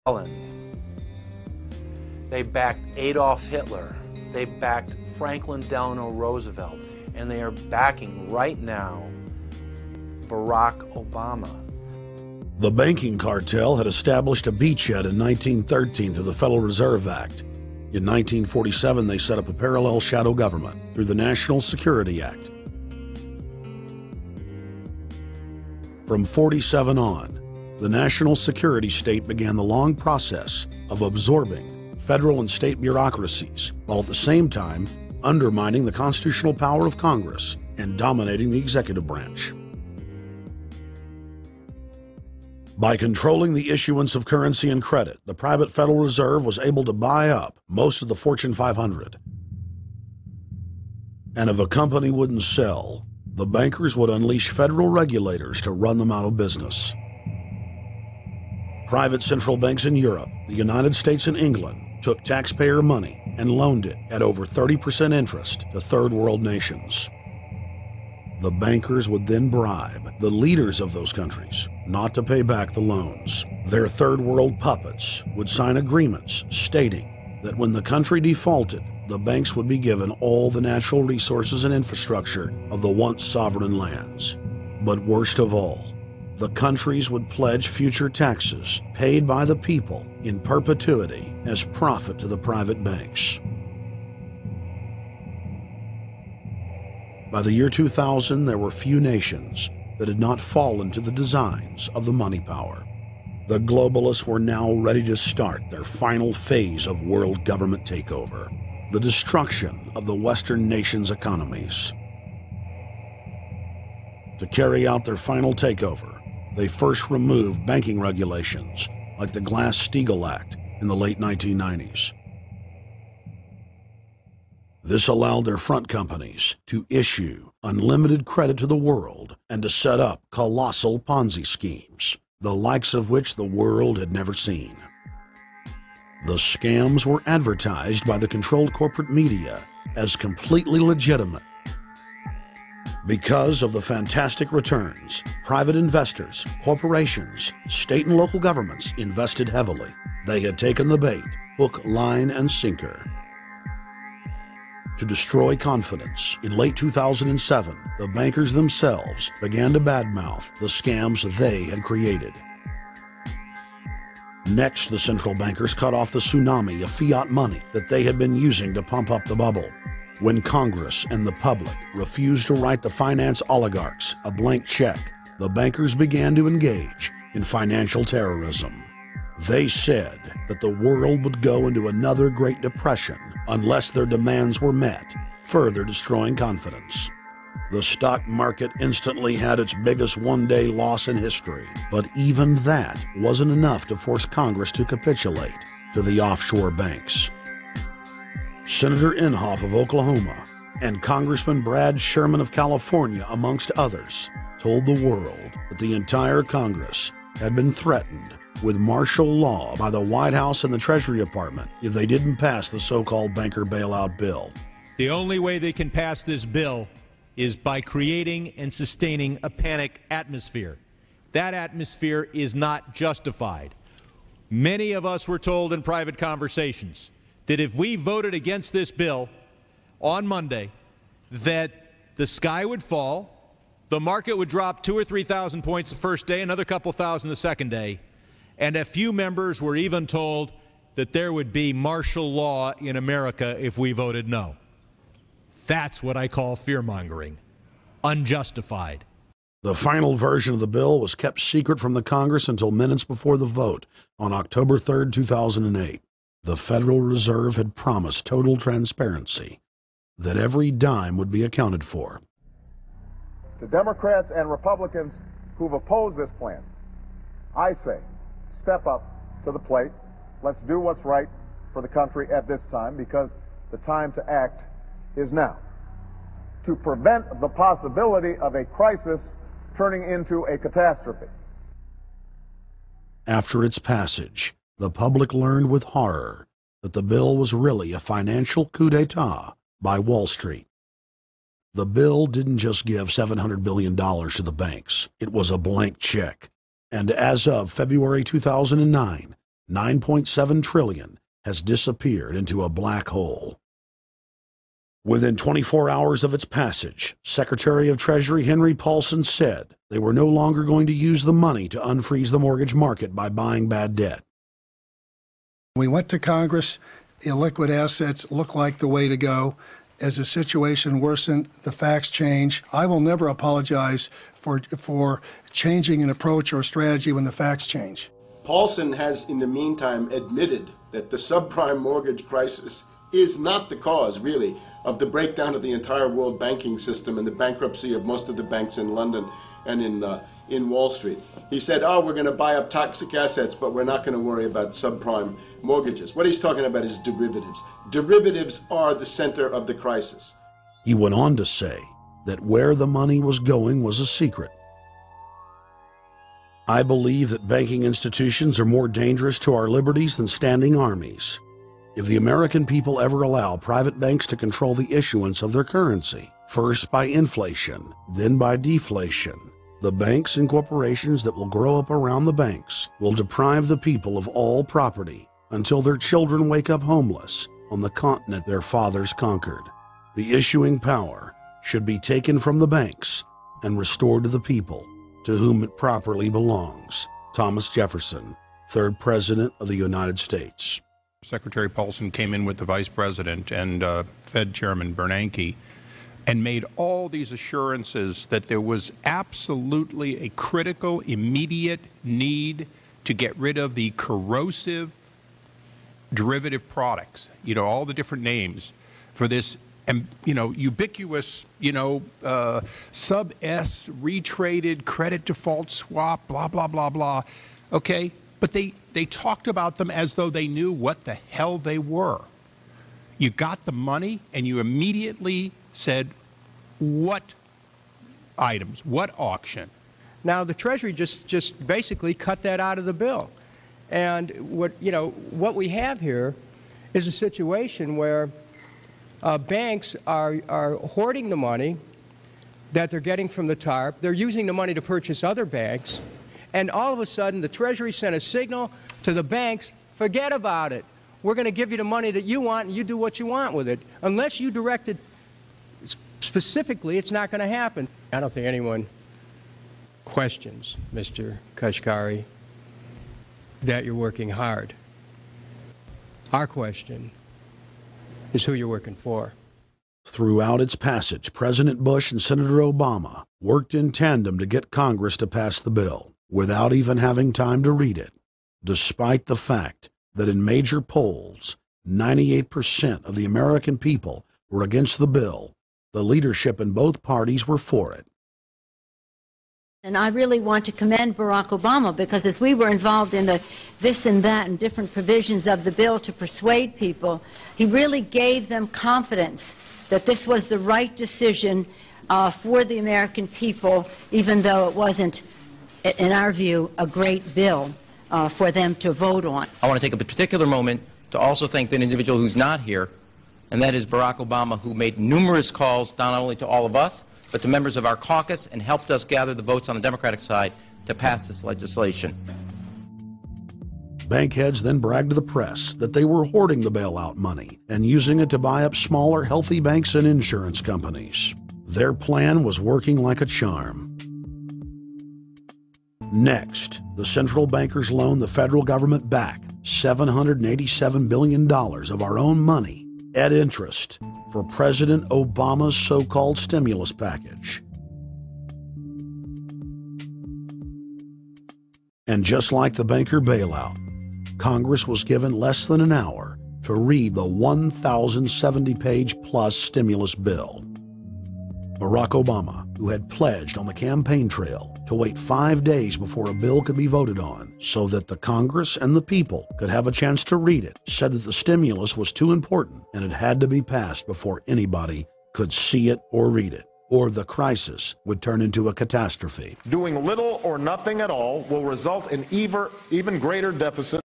Stalin. They backed Adolf Hitler. They backed Franklin Delano Roosevelt. And they are backing right now Barack Obama. The banking cartel had established a beachhead in 1913 through the Federal Reserve Act. In 1947, they set up a parallel shadow government through the National Security Act. From 47 on, the national security state began the long process of absorbing federal and state bureaucracies, while at the same time undermining the constitutional power of Congress and dominating the executive branch. By controlling the issuance of currency and credit, the private Federal Reserve was able to buy up most of the Fortune 500. And if a company wouldn't sell, the bankers would unleash federal regulators to run them out of business. Private central banks in Europe, the United States, and England took taxpayer money and loaned it at over 30% interest to third world nations. The bankers would then bribe the leaders of those countries not to pay back the loans. Their third world puppets would sign agreements stating that when the country defaulted, the banks would be given all the natural resources and infrastructure of the once sovereign lands. But worst of all, the countries would pledge future taxes paid by the people in perpetuity as profit to the private banks. By the year 2000, there were few nations that had not fallen to the designs of the money power. The globalists were now ready to start their final phase of world government takeover, the destruction of the Western nations' economies. To carry out their final takeover, they first removed banking regulations like the Glass-Steagall Act in the late 1990s. This allowed their front companies to issue unlimited credit to the world and to set up colossal Ponzi schemes, the likes of which the world had never seen. The scams were advertised by the controlled corporate media as completely legitimate. Because of the fantastic returns, private investors, corporations, state and local governments invested heavily. They had taken the bait, hook, line, and sinker. To destroy confidence, in late 2007, the bankers themselves began to badmouth the scams they had created. Next, the central bankers cut off the tsunami of fiat money that they had been using to pump up the bubble. When Congress and the public refused to write the finance oligarchs a blank check, the bankers began to engage in financial terrorism. They said that the world would go into another Great Depression unless their demands were met, further destroying confidence. The stock market instantly had its biggest one-day loss in history, but even that wasn't enough to force Congress to capitulate to the offshore banks. Senator Inhofe of Oklahoma and Congressman Brad Sherman of California, amongst others, told the world that the entire Congress had been threatened with martial law by the White House and the Treasury Department if they didn't pass the so-called banker bailout bill. The only way they can pass this bill is by creating and sustaining a panic atmosphere. That atmosphere is not justified. Many of us were told in private conversations that if we voted against this bill on Monday, that the sky would fall, the market would drop 2,000 or 3,000 points the first day, another couple thousand the second day, and a few members were even told that there would be martial law in America if we voted no. That's what I call fear-mongering. Unjustified. The final version of the bill was kept secret from the Congress until minutes before the vote on October 3, 2008. The Federal Reserve had promised total transparency, that every dime would be accounted for. To Democrats and Republicans who've opposed this plan, I say, step up to the plate. Let's do what's right for the country at this time, because the time to act is now. To prevent the possibility of a crisis turning into a catastrophe. After its passage, the public learned with horror that the bill was really a financial coup d'etat by Wall Street. The bill didn't just give $700 billion to the banks. It was a blank check. And as of February 2009, $9.7 trillion has disappeared into a black hole. Within 24 hours of its passage, Secretary of Treasury Henry Paulson said they were no longer going to use the money to unfreeze the mortgage market by buying bad debt. We went to Congress. Illiquid assets look like the way to go. As the situation worsened, the facts change. I will never apologize for changing an approach or strategy when the facts change. Paulson has, in the meantime, admitted that the subprime mortgage crisis is not the cause, really, of the breakdown of the entire world banking system and the bankruptcy of most of the banks in London and in Wall Street. He said, oh, we're going to buy up toxic assets, but we're not going to worry about subprime mortgages. What he's talking about is derivatives. Derivatives are the center of the crisis. He went on to say that where the money was going was a secret. I believe that banking institutions are more dangerous to our liberties than standing armies. If the American people ever allow private banks to control the issuance of their currency, first by inflation, then by deflation, the banks and corporations that will grow up around the banks will deprive the people of all property until their children wake up homeless on the continent their fathers conquered. The issuing power should be taken from the banks and restored to the people, to whom it properly belongs. Thomas Jefferson, 3rd President of the United States. Secretary Paulson came in with the Vice President and Fed Chairman Bernanke and made all these assurances that there was absolutely a critical, immediate need to get rid of the corrosive derivative products, all the different names for this, ubiquitous, sub-S retraded credit default swap, blah, blah, blah, blah. Okay? But they talked about them as though they knew what the hell they were. You got the money and you immediately said, what items, what auction? Now, the Treasury just basically cut that out of the bill. And what we have here is a situation where banks are hoarding the money that they're getting from the TARP. They're using the money to purchase other banks. And all of a sudden, the Treasury sent a signal to the banks, forget about it. We're going to give you the money that you want, and you do what you want with it. Unless you direct it specifically, it's not going to happen. I don't think anyone questions, Mr. Kashkari, that you're working hard. Our question is who you're working for. Throughout its passage, President Bush and Senator Obama worked in tandem to get Congress to pass the bill, without even having time to read it, despite the fact that in major polls, 98% of the American people were against the bill. The leadership in both parties were for it. And I really want to commend Barack Obama, because as we were involved in the this and that and different provisions of the bill to persuade people, he really gave them confidence that this was the right decision for the American people, even though it wasn't, in our view, a great bill for them to vote on. I want to take a particular moment to also thank an individual who's not here, and that is Barack Obama, who made numerous calls not only to all of us, but to members of our caucus, and helped us gather the votes on the Democratic side to pass this legislation. Bank heads then bragged to the press that they were hoarding the bailout money and using it to buy up smaller, healthy banks and insurance companies. Their plan was working like a charm. Next, the central bankers loaned the federal government back $787 billion of our own money at interest for President Obama's so-called stimulus package. And just like the banker bailout, Congress was given less than an hour to read the 1,070-page plus stimulus bill. Barack Obama, who had pledged on the campaign trail to wait 5 days before a bill could be voted on so that the Congress and the people could have a chance to read it, said that the stimulus was too important and it had to be passed before anybody could see it or read it, or the crisis would turn into a catastrophe. Doing little or nothing at all will result in even greater deficit.